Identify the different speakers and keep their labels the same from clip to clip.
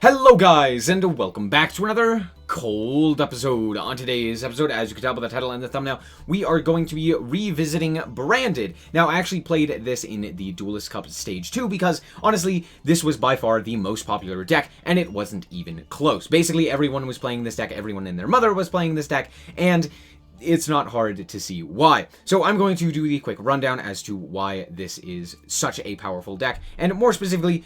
Speaker 1: Hello guys, and welcome back to another cold episode. On today's episode, as you can tell by the title and the thumbnail, we are going to be revisiting Branded. Now, I actually played this in the Duelist Cup Stage 2 because, honestly, this was by far the most popular deck, and it wasn't even close. Basically, everyone was playing this deck, everyone and their mother was playing this deck, and it's not hard to see why. So I'm going to do the quick rundown as to why this is such a powerful deck, and more specifically,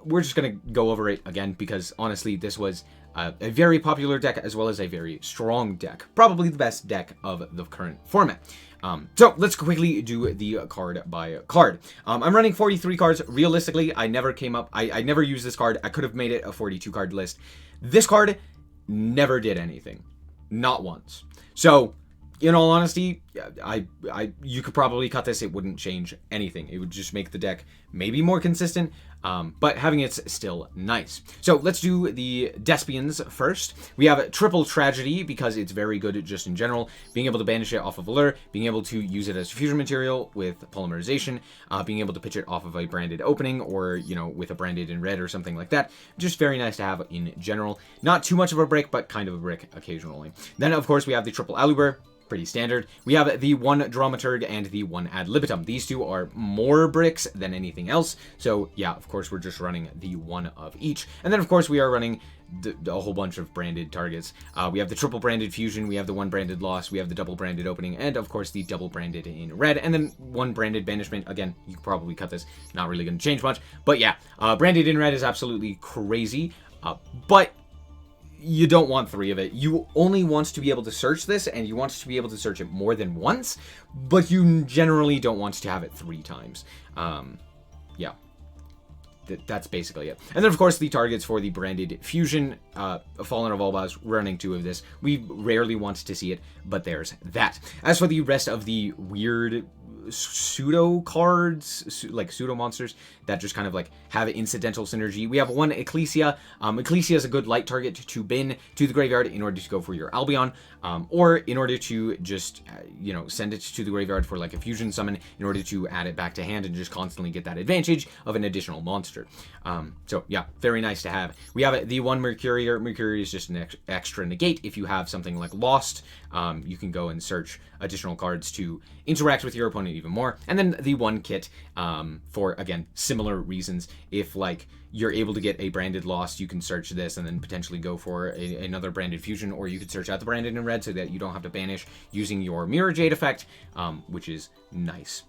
Speaker 1: we're just going to go over it again because, honestly, this was a very popular deck as well as a very strong deck. Probably the best deck of the current format. So let's quickly do the card by card. I'm running 43 cards. Realistically, I never used this card. I could have made it a 42 card list. This card never did anything. Not once. So, in all honesty, you could probably cut this. It wouldn't change anything. It would just make the deck maybe more consistent, but having it's still nice. So let's do the Despians first. We have Triple Tragedy because it's very good just in general. Being able to banish it off of Allure, being able to use it as fusion material with polymerization, being able to pitch it off of a branded opening or, you know, with a branded in red or something like that. Just very nice to have in general. Not too much of a brick, but kind of a brick occasionally. Then, of course, we have the Triple Aluber. Pretty standard. We have the one Dramaturg and the one Ad Libitum. These two are more bricks than anything else. So yeah, of course, we're just running the one of each. And then, of course, we are running a whole bunch of branded targets. We have the triple branded fusion, we have the one branded loss, we have the double branded opening, and of course the double branded in red, and then one branded banishment. Again, you could probably cut this, not really going to change much. But yeah, branded in red is absolutely crazy. But you don't want three of it. You only want to be able to search this, and you want to be able to search it more than once, but you generally don't want to have it 3 times. Yeah. That's basically it. And then, of course, the targets for the branded fusion, Fallen of Albaz, running 2 of this. We rarely want to see it, but there's that. As for the rest of the weird pseudo cards, like pseudo monsters that just kind of like have incidental synergy, we have one Ecclesia. Ecclesia is a good light target to bin to the graveyard in order to go for your Albion, or in order to just you know, send it to the graveyard for like a fusion summon in order to add it back to hand and just constantly get that advantage of an additional monster. So yeah, very nice to have. We have the one Mercurier. Mercurier is just an extra negate. If you have something like Lost, you can go and search additional cards to interact with your opponent even more. And then the one Kit, for, again, similar reasons. If, like, you're able to get a branded Lost, you can search this and then potentially go for another branded fusion, or you could search out the branded in red so that you don't have to banish using your Mirror Jade effect, which is nice.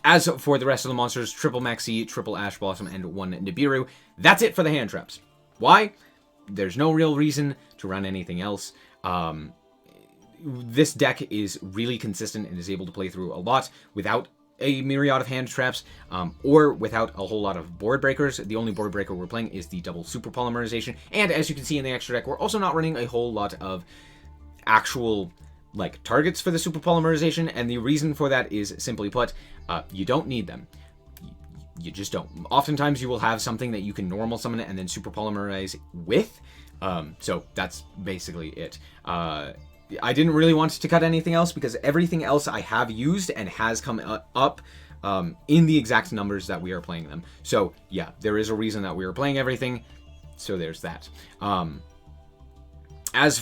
Speaker 1: As for the rest of the monsters, triple Maxi, triple Ash Blossom, and one Nibiru, that's it for the hand traps. Why? There's no real reason to run anything else. This deck is really consistent and is able to play through a lot without a myriad of hand traps, or without a whole lot of board breakers. The only board breaker we're playing is the double super polymerization, and as you can see in the extra deck, we're also not running a whole lot of actual like targets for the super polymerization, and the reason for that is, simply put, you don't need them. You just don't. Oftentimes you will have something that you can normal summon and then super polymerize with, so that's basically it. I didn't really want to cut anything else because everything else I have used and has come up in the exact numbers that we are playing them. So yeah, there is a reason that we are playing everything, so there's that. As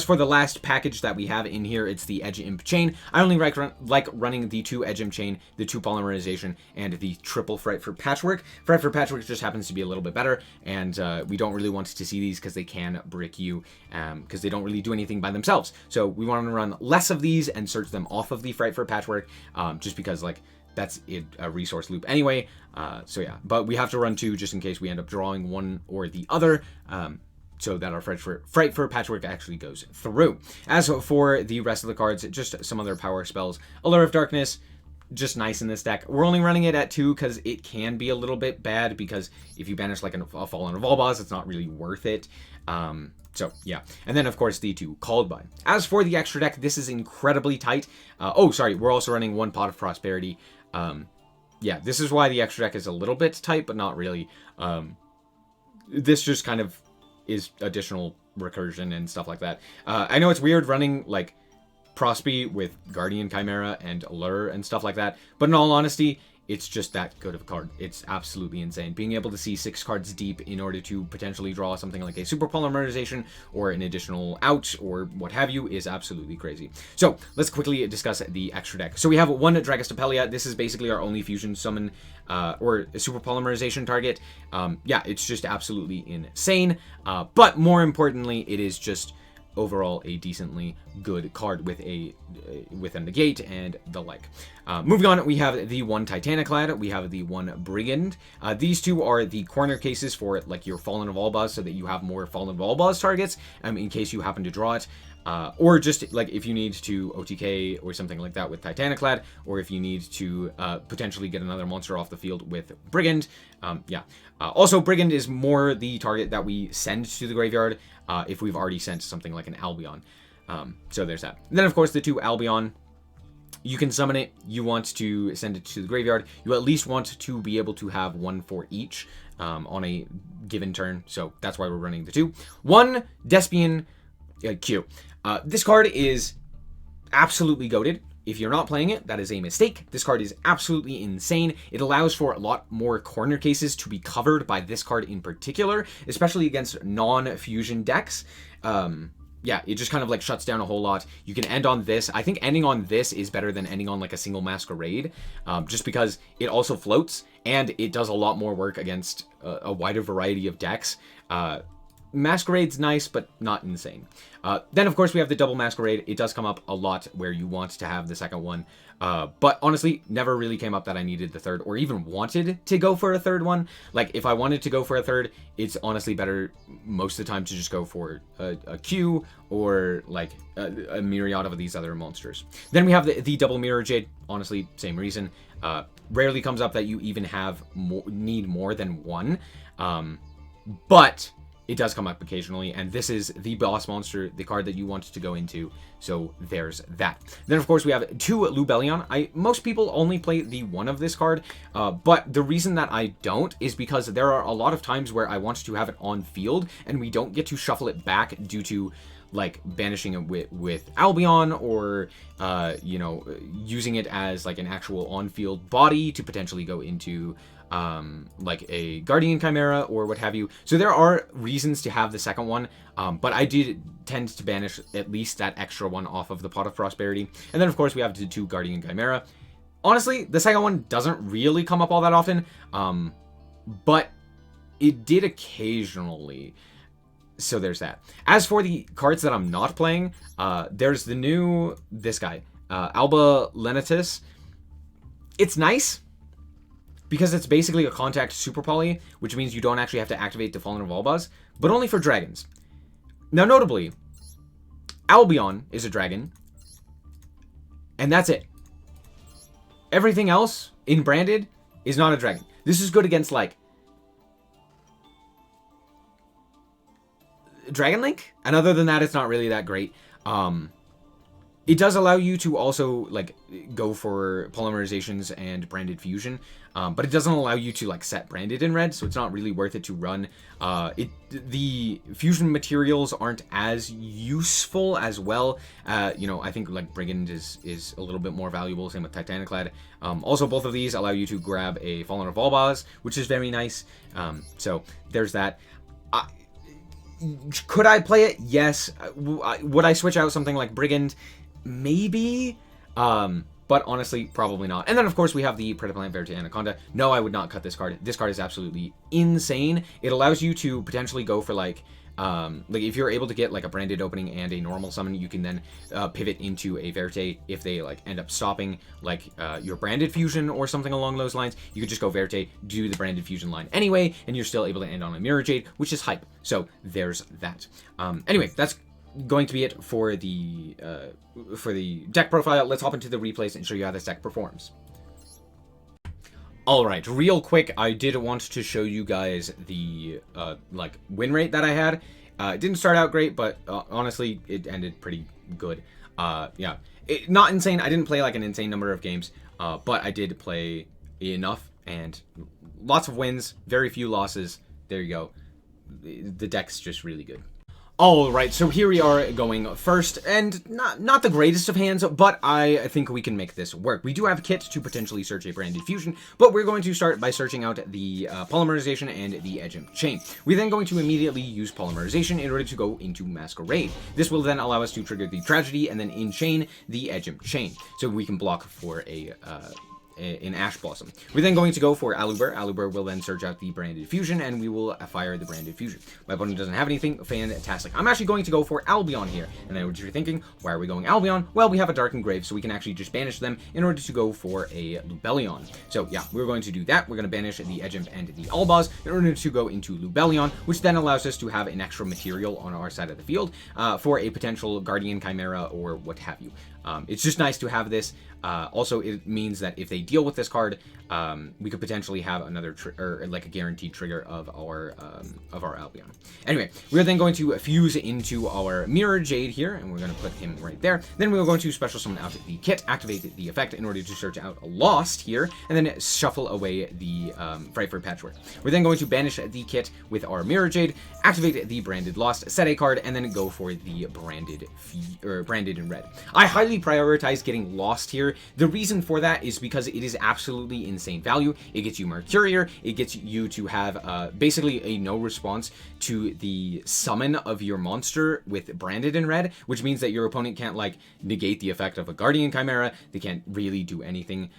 Speaker 1: for the last package that we have in here, it's the Edge Imp Chain. I only like running the 2 Edge Imp Chain, the 2 Polymerization, and the triple Fright for Patchwork. Fright for Patchwork just happens to be a little bit better, and we don't really want to see these because they can brick you, because they don't really do anything by themselves. So we want to run less of these and search them off of the Fright for Patchwork, just because, like, that's a resource loop anyway. So yeah, but we have to run 2 just in case we end up drawing one or the other. So that our Fright for Patchwork actually goes through. As for the rest of the cards, just some other power spells. Allure of Darkness, just nice in this deck. We're only running it at 2 because it can be a little bit bad, because if you banish like a Fallen of Albaz, it's not really worth it. So yeah, and then of course the 2 Called By. As for the extra deck, this is incredibly tight. Oh, sorry, we're also running 1 Pot of Prosperity. Yeah, this is why the extra deck is a little bit tight, but not really. This just kind of is additional recursion and stuff like that. I know it's weird running like Prospe with Guardian Chimera and Allure and stuff like that, but in all honesty, it's just that good of a card. It's absolutely insane. Being able to see 6 cards deep in order to potentially draw something like a super polymerization or an additional out or what have you is absolutely crazy. So let's quickly discuss the extra deck. So we have one Dragostapelia. This is basically our only fusion summon or super polymerization target. Yeah, it's just absolutely insane. But more importantly, it is just overall a decently good card with a negate and the like. Moving on, we have the one Titaniclad, we have the one Brigand. These two are the corner cases for like your Fallen of Albaz, so that you have more Fallen of Albaz targets in case you happen to draw it. Or just like if you need to OTK or something like that with Titaniclad, or if you need to potentially get another monster off the field with Brigand. Yeah. Also, Brigand is more the target that we send to the graveyard if we've already sent something like an Albion. So there's that. And then, of course, the two Albion. You can summon it. You want to send it to the graveyard. You at least want to be able to have one for each on a given turn. So that's why we're running the two. One Despian Q. This card is absolutely goated. If you're not playing it, that is a mistake. This card is absolutely insane. It allows for a lot more corner cases to be covered by this card in particular, especially against non-fusion decks. Yeah, it just kind of like shuts down a whole lot. You can end on this. I think ending on this is better than ending on like a single Masquerade, just because it also floats and it does a lot more work against a wider variety of decks. Masquerade's nice, but not insane. Then, of course, we have the double Masquerade. It does come up a lot where you want to have the second one. But honestly, never really came up that I needed the third or even wanted to go for a third one. Like, if I wanted to go for a third, it's honestly better most of the time to just go for a Q or, like, a myriad of these other monsters. Then we have the double Mirror Jade. Honestly, same reason. Rarely comes up that you even need more than one. But it does come up occasionally, and this is the boss monster, the card that you want to go into, so there's that. Then, of course, we have two Lubellion. Most people only play the one of this card, but the reason that I don't is because there are a lot of times where I want to have it on field, and we don't get to shuffle it back due to, like, banishing it with Albion or, you know, using it as, like, an actual on-field body to potentially go into like a Guardian Chimera or what have you. So there are reasons to have the second one, but I did tend to banish at least that extra one off of the Pot of Prosperity. And then, of course, we have the two Guardian Chimera. Honestly, the second one doesn't really come up all that often, but it did occasionally. So there's that. As for the cards that I'm not playing, there's the new, this guy, Alba Lenatus. It's nice, because it's basically a contact super poly, which means you don't actually have to activate the Fallen of Albaz, but only for dragons. Now, notably, Albion is a dragon, and that's it. Everything else in Branded is not a dragon. This is good against, like, Dragon Link, and other than that, it's not really that great. It does allow you to also, like, go for polymerizations and branded fusion, but it doesn't allow you to, like, set branded in red, so it's not really worth it to run. The fusion materials aren't as useful as well. You know, I think, like, Brigand is a little bit more valuable, same with Titaniclad. Also, both of these allow you to grab a Fallen of Albaz, which is very nice. So there's that. Could I play it? Yes. Would I switch out something like Brigand? Maybe, but honestly, probably not. And then, of course, we have the Predaplant Verite Anaconda. No, I would not cut this card. This card is absolutely insane. It allows you to potentially go for, like if you're able to get, like, a branded opening and a normal summon, you can then pivot into a Verite if they, like, end up stopping, like, your branded fusion or something along those lines. You could just go Verite, do the branded fusion line anyway, and you're still able to end on a Mirror Jade, which is hype. So there's that. Anyway, that's going to be it for the deck profile. Let's hop into the replays and show you how this deck performs. Alright, real quick, I did want to show you guys the like, win rate that I had. It didn't start out great, but honestly, it ended pretty good. Yeah, not insane. I didn't play, like, an insane number of games, but I did play enough, and lots of wins, very few losses. There you go. The deck's just really good. Alright, so here we are going first, and not the greatest of hands, but I think we can make this work. We do have Kit to potentially search a branded fusion, but we're going to start by searching out the polymerization and the edge imp chain. We're then going to immediately use polymerization in order to go into Masquerade. This will then allow us to trigger the tragedy and then in chain the edge imp chain, so we can block for an Ash Blossom. We're then going to go for Aluber. Aluber will then search out the branded fusion, and we will fire the branded fusion. My opponent doesn't have anything. Fantastic. I'm actually going to go for Albion here. And I know what you're thinking. Why are we going Albion? Well, we have a Darkened Grave, so we can actually just banish them in order to go for a Lubellion. So yeah, we're going to do that. We're going to banish the Edge Imp and the Albaz in order to go into Lubellion, which then allows us to have an extra material on our side of the field for a potential Guardian Chimera or what have you. It's just nice to have this. Also, it means that if they deal with this card, we could potentially have another or like a guaranteed trigger of our Albion. Anyway, we're then going to fuse into our Mirror Jade here, and we're going to put him right there. Then we're going to special summon out the Kit, activate the effect in order to search out a Lost here, and then shuffle away the Frightful Patchwork. We're then going to banish the Kit with our Mirror Jade, activate the Branded Lost, set a card, and then go for the Branded in red. I highly prioritize getting Lost here. The reason for that is because it is absolutely insane value. It gets you Mercurier. It gets you to have basically a no response to the summon of your monster with Branded in red, which means that your opponent can't like negate the effect of a Guardian Chimera. They can't really do anything.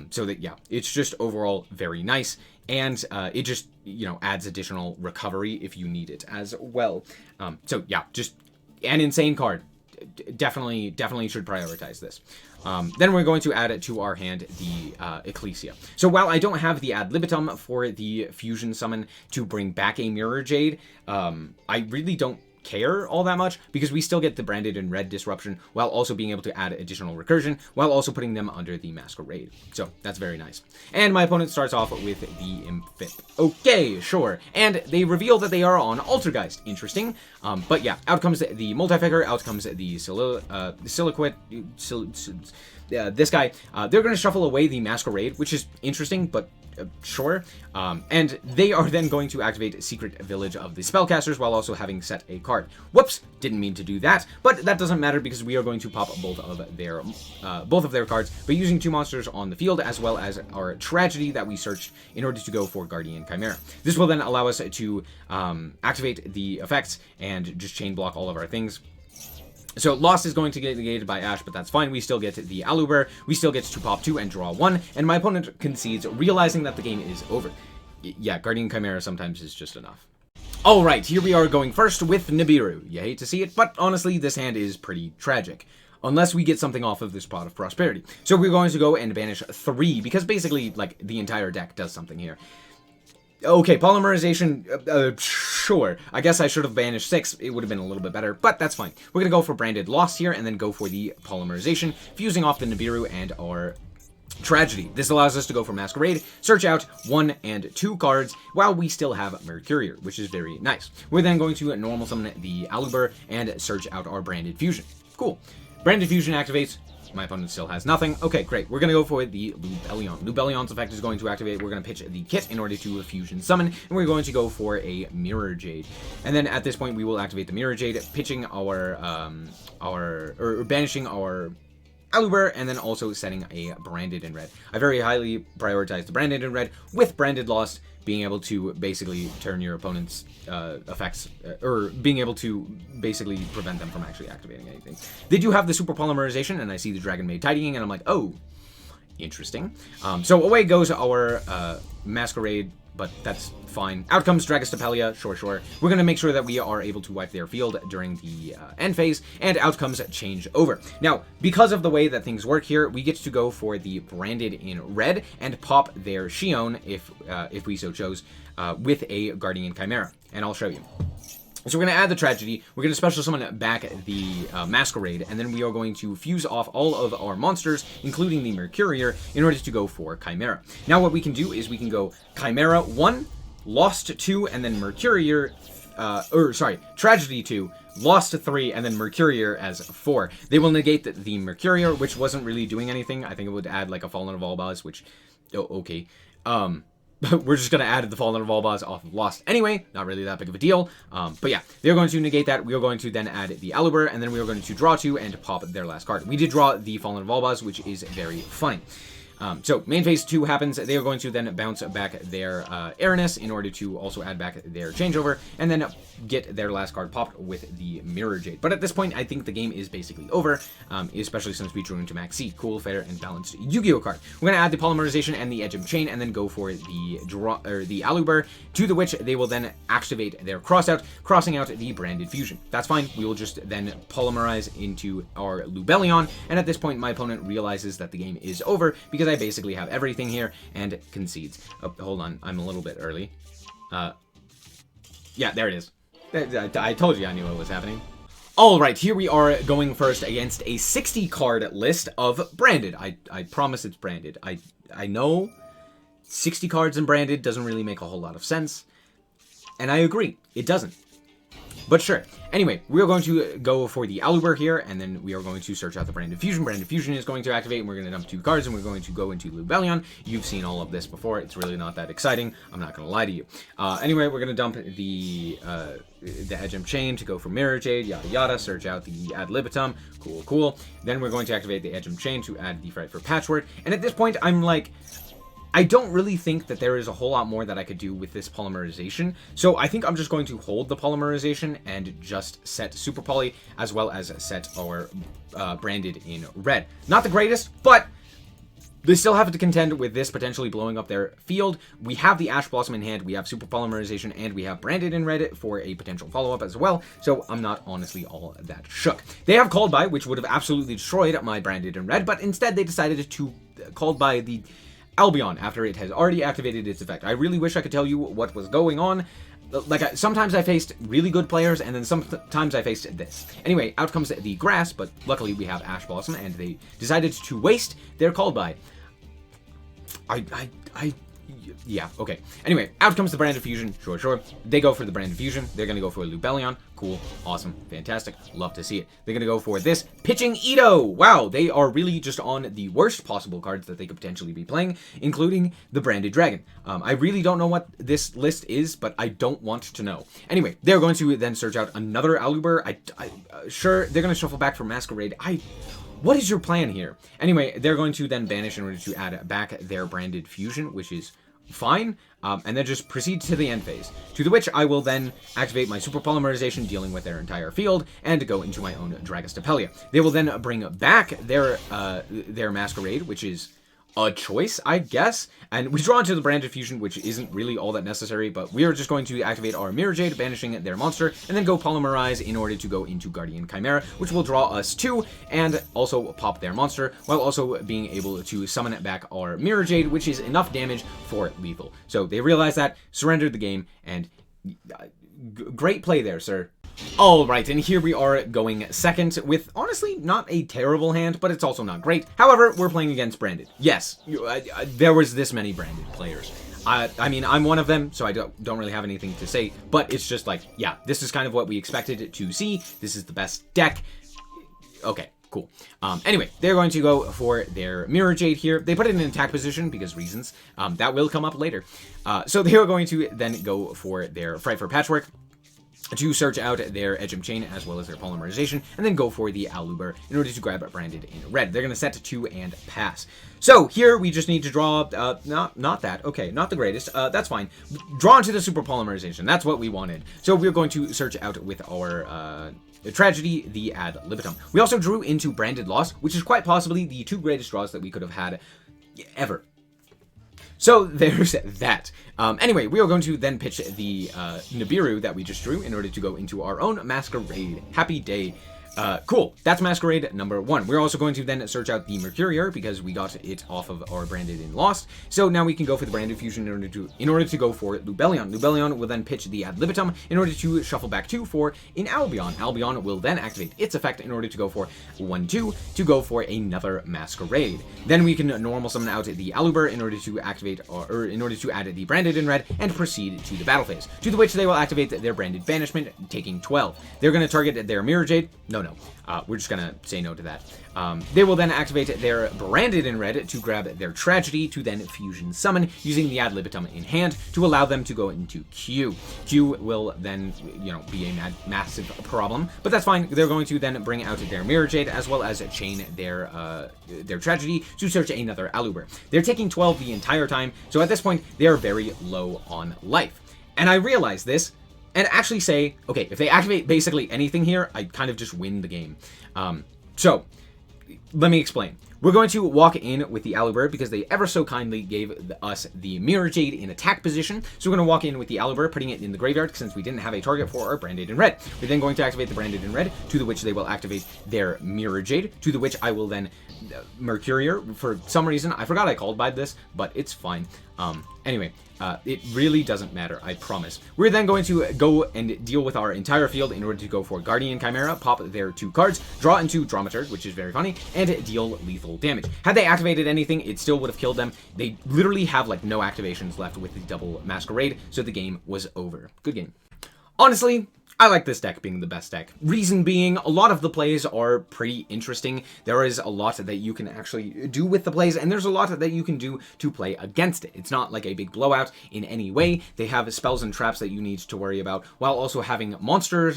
Speaker 1: So that yeah, it's just overall very nice. And it just, you know, adds additional recovery if you need it as well. So yeah, just an insane card. Definitely should prioritize this. Then we're going to add it to our hand the Ecclesia. So while I don't have the ad libitum for the fusion summon to bring back a Mirror Jade, I really don't care all that much because we still get the Branded in red disruption while also being able to add additional recursion while also putting them under the Masquerade. So that's very nice. And my opponent starts off with the Imphip. Okay, sure. And they reveal that they are on Altergeist. Interesting. But yeah, out comes the Multifigure, out comes the Siliquid, this guy. They're going to shuffle away the Masquerade, which is interesting, but sure. And they are then going to activate Secret Village of the Spellcasters while also having set a card. Whoops, didn't mean to do that, but that doesn't matter because we are going to pop both of their cards by using two monsters on the field as well as our Tragedy that we searched in order to go for Guardian Chimera. This will then allow us to activate the effects and just chain block all of our things. So Lost is going to get negated by Ash, but that's fine. We still get the Aluber. We still get to pop 2 and draw 1. And my opponent concedes, realizing that the game is over. Yeah, Guardian Chimera sometimes is just enough. Alright, here we are going first with Nibiru. You hate to see it, but honestly, this hand is pretty tragic. Unless we get something off of this Pot of Prosperity. So we're going to go and banish 3, because basically, like, the entire deck does something here. Okay, polymerization, sure. I guess I should have banished 6. It would have been a little bit better, but that's fine. We're going to go for Branded Lost here, and then go for the polymerization, fusing off the Nibiru and our Tragedy. This allows us to go for Masquerade, search out 1 and 2 cards, while we still have Mercurier, which is very nice. We're then going to normal summon the Aluber, and search out our Branded Fusion. Cool. Branded Fusion activates. My opponent still has nothing. Okay, great. We're going to go for the Lubellion. Lubellion's effect is going to activate. We're going to pitch the Kit in order to fusion summon, and we're going to go for a Mirror Jade. And then at this point, we will activate the Mirror Jade, pitching or banishing our Aluber, and then also setting a Branded in red. I very highly prioritize the Branded in red with Branded Lost, being able to basically turn your opponent's effects, or being able to basically prevent them from actually activating anything. They do have the Super Polymerization, and I see the Dragon Maid tidying, and I'm like, oh, interesting. So away goes our Masquerade, but that's fine. Out comes Dragostapelia, sure. We're going to make sure that we are able to wipe their field during the end phase, and out comes Change Over. Now, because of the way that things work here, we get to go for the Branded in red and pop their Shion, if we so chose, with a Guardian Chimera, and I'll show you. So we're going to add the Tragedy, we're going to special summon back the Masquerade, and then we are going to fuse off all of our monsters, including the Mercurier, in order to go for Chimera. Now what we can do is we can go Chimera 1, Lost 2, and then Mercurier, Tragedy 2, Lost 3, and then Mercurier as 4. They will negate the Mercurier, which wasn't really doing anything. I think it would add like a Fallen of Albaz, which, okay. we're just going to add the Fallen Revolvers off of Lost anyway. Not really that big of a deal. But yeah, they're going to negate that. We are going to then add the Aluber, and then we are going to draw 2 and pop their last card. We did draw the Fallen Revolvers, which is very funny. So main phase 2 happens. They are going to then bounce back their Aranus in order to also add back their changeover, and then get their last card popped with the Mirror Jade. But at this point, I think the game is basically over, especially since we drew into Max C. Cool, fair, and balanced Yu-Gi-Oh card. We're gonna add the Polymerization and the Edge of Chain, and then go for the Aluber, to the which they will then activate their Crossout, crossing out the Branded Fusion. That's fine. We will just then polymerize into our Lubellion, and at this point, my opponent realizes that the game is over because I basically have everything here and concedes. Oh, hold on, I'm a little bit early. Yeah, there it is. I told you I knew what was happening. Alright, here we are going first against a 60 card list of branded. I promise it's branded. I know 60 cards and branded doesn't really make a whole lot of sense. And I agree, it doesn't. But sure. Anyway, we are going to go for the Aluber here, and then we are going to search out the Branded Fusion. Branded Fusion is going to activate, and we're going to dump 2 cards, and we're going to go into Lubellion. You've seen all of this before. It's really not that exciting. I'm not going to lie to you. Anyway, we're going to dump the Edge of Chain to go for Mirror Jade, yada yada. Search out the Ad Libitum. Cool, cool. Then we're going to activate the Edge of Chain to add the Fright for Patchwork. And at this point, I'm like, I don't really think that there is a whole lot more that I could do with this polymerization, so I think I'm just going to hold the polymerization and just set Super Poly, as well as set our branded in red. Not the greatest, but they still have to contend with this potentially blowing up their field. We have the Ash Blossom in hand, we have Super Polymerization, and we have branded in red for a potential follow-up as well, so I'm not honestly all that shook. They have Called By, which would have absolutely destroyed my branded in red, but instead they decided to Called By the Albion after it has already activated its effect. I really wish I could tell you what was going on. Like, sometimes I faced really good players, and then sometimes I faced this. Anyway, out comes the grass, but luckily we have Ash Blossom, and they decided to waste their Called By. Yeah, okay. Anyway, out comes the Branded Fusion. Sure. They go for the Branded Fusion. They're going to go for a Lubellion. Cool. Awesome. Fantastic. Love to see it. They're going to go for this Pitching Ito. Wow, they are really just on the worst possible cards that they could potentially be playing, including the Branded Dragon. I really don't know what this list is, but I don't want to know. Anyway, they're going to then search out another Aluber. Sure, they're going to shuffle back for Masquerade. What is your plan here? Anyway, they're going to then banish in order to add back their Branded Fusion, which is fine, and then just proceed to the end phase, to the which I will then activate my Super Polymerization, dealing with their entire field, and go into my own Dragostapelia. They will then bring back their Masquerade, which is a choice, I guess, and we draw into the Branded Fusion, which isn't really all that necessary, but we are just going to activate our Mirror Jade, banishing their monster, and then go Polymerize in order to go into Guardian Chimera, which will draw us 2, and also pop their monster, while also being able to summon back our Mirror Jade, which is enough damage for lethal. So they realized that, surrendered the game, and great play there, sir. Alright, and here we are going second with, honestly, not a terrible hand, but it's also not great. However, we're playing against branded. Yes, there was this many branded players. I mean, I'm one of them, so I don't really have anything to say, but it's just like, yeah, this is kind of what we expected to see. This is the best deck. Okay. Cool. Anyway, they're going to go for their Mirror Jade here. They put it in an attack position because reasons. That will come up later. So they are going to then go for their Fright for Patchwork to search out their Edge of Chain as well as their Polymerization, and then go for the Aluber in order to grab branded in red. They're going to set to 2 and pass. So here we just need to draw, not that, okay, not the greatest, that's fine. Draw into the Super Polymerization, that's what we wanted. So we're going to search out with our Tragedy, the Ad Libitum. We also drew into Branded Loss, which is quite possibly the 2 greatest draws that we could have had ever. So there's that. Anyway, we are going to then pitch the Nibiru that we just drew in order to go into our own Masquerade. Happy day. Cool. That's Masquerade number 1. We're also going to then search out the Mercurier because we got it off of our Branded in Lost. So now we can go for the Branded Fusion in order to go for Lubellion. Lubellion will then pitch the Ad Libitum in order to shuffle back 2 for an Albion. Albion will then activate its effect in order to go for 1/2 to go for another Masquerade. Then we can normal summon out the Aluber in order to activate or in order to add the Branded in red and proceed to the battle phase. To the which they will activate their Branded Banishment, taking 12. They're going to target their Mirror Jade. No. no. We're just gonna say no to that. They will then activate their Branded in Red to grab their Tragedy to then Fusion Summon using the Ad Libitum in hand to allow them to go into Q. Q will then, be a massive problem, but that's fine. They're going to then bring out their Mirror Jade as well as chain their Tragedy to search another Aluber. They're taking 12 the entire time, so at this point, they are very low on life. And I realize this, and actually say, okay, if they activate basically anything here, I kind of just win the game. So, let me explain. We're going to walk in with the Aluber because they ever so kindly gave us the Mirror Jade in attack position. So we're going to walk in with the Aluber, putting it in the graveyard since we didn't have a target for our Branded in Red. We're then going to activate the Branded in Red, to the which they will activate their Mirror Jade, to the which I will then Mercurier. For some reason, I forgot I called by this, but it's fine. Anyway, it really doesn't matter, I promise. We're then going to go and deal with our entire field in order to go for Guardian Chimera, pop their 2 cards, draw into Dramaturg, which is very funny, and deal lethal damage. Had they activated anything, it still would have killed them. They literally have like no activations left with the double Masquerade, so the game was over. Good game. Honestly, I like this deck being the best deck. Reason being, a lot of the plays are pretty interesting. There is a lot that you can actually do with the plays, and there's a lot that you can do to play against it. It's not like a big blowout in any way. They have spells and traps that you need to worry about, while also having monster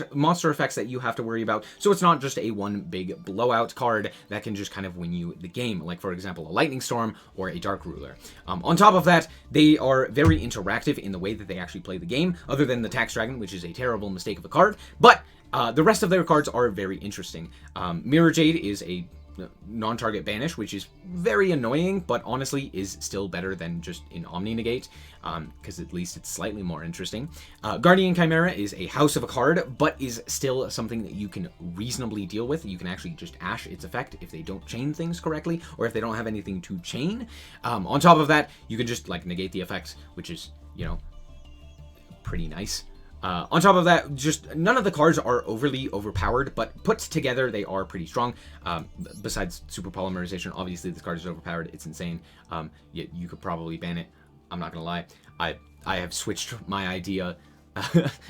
Speaker 1: effects that you have to worry about. So it's not just a one big blowout card that can just kind of win you the game, like for example a Lightning Storm or a Dark Ruler. On top of that, they are very interactive in the way that they actually play the game, other than the Tax Dragon, which is a terrible mistake of a card, but the rest of their cards are very interesting. Mirror Jade is a non-target banish, which is very annoying, but honestly is still better than just an Omni Negate, because at least it's slightly more interesting. Guardian Chimera is a house of a card, but is still something that you can reasonably deal with. You can actually just ash its effect if they don't chain things correctly, or if they don't have anything to chain. On top of that, you can just like negate the effects, which is, pretty nice. On top of that, just none of the cards are overly overpowered, but put together they are pretty strong. Besides Super Polymerization, obviously this card is overpowered. It's insane. You could probably ban it. I'm not gonna lie. I have switched my idea.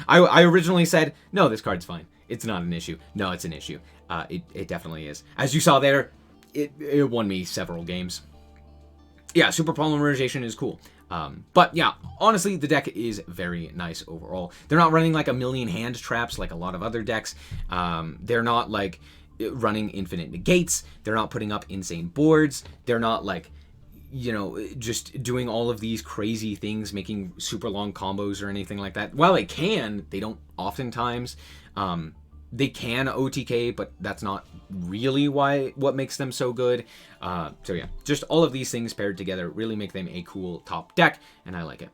Speaker 1: I originally said, no, this card's fine. It's not an issue. No, it's an issue. It definitely is. As you saw there, it won me several games. Yeah, Super Polymerization is cool. But yeah, honestly, the deck is very nice overall. They're not running like a million hand traps like a lot of other decks. They're not like running infinite negates. They're not putting up insane boards. They're not like, just doing all of these crazy things, making super long combos or anything like that. While they can, they don't oftentimes. They can OTK, but that's not really what makes them so good. So yeah, just all of these things paired together really make them a cool top deck, and I like it.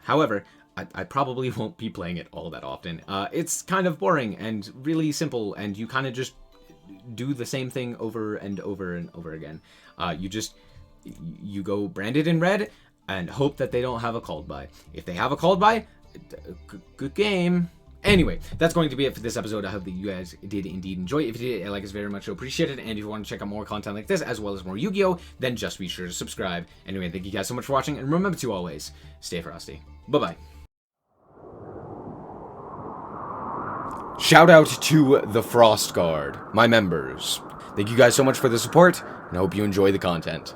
Speaker 1: However, I probably won't be playing it all that often. It's kind of boring and really simple, and you kind of just do the same thing over and over and over again. You go Branded in Red and hope that they don't have a called by. If they have a called by, good game. Anyway, that's going to be it for this episode. I hope that you guys did indeed enjoy. If you did, I like us very much, so appreciate it. And if you want to check out more content like this, as well as more Yu-Gi-Oh!, then just be sure to subscribe. Anyway, thank you guys so much for watching, and remember to always stay frosty. Bye-bye. Shout out to the Frost Guard, my members. Thank you guys so much for the support, and I hope you enjoy the content.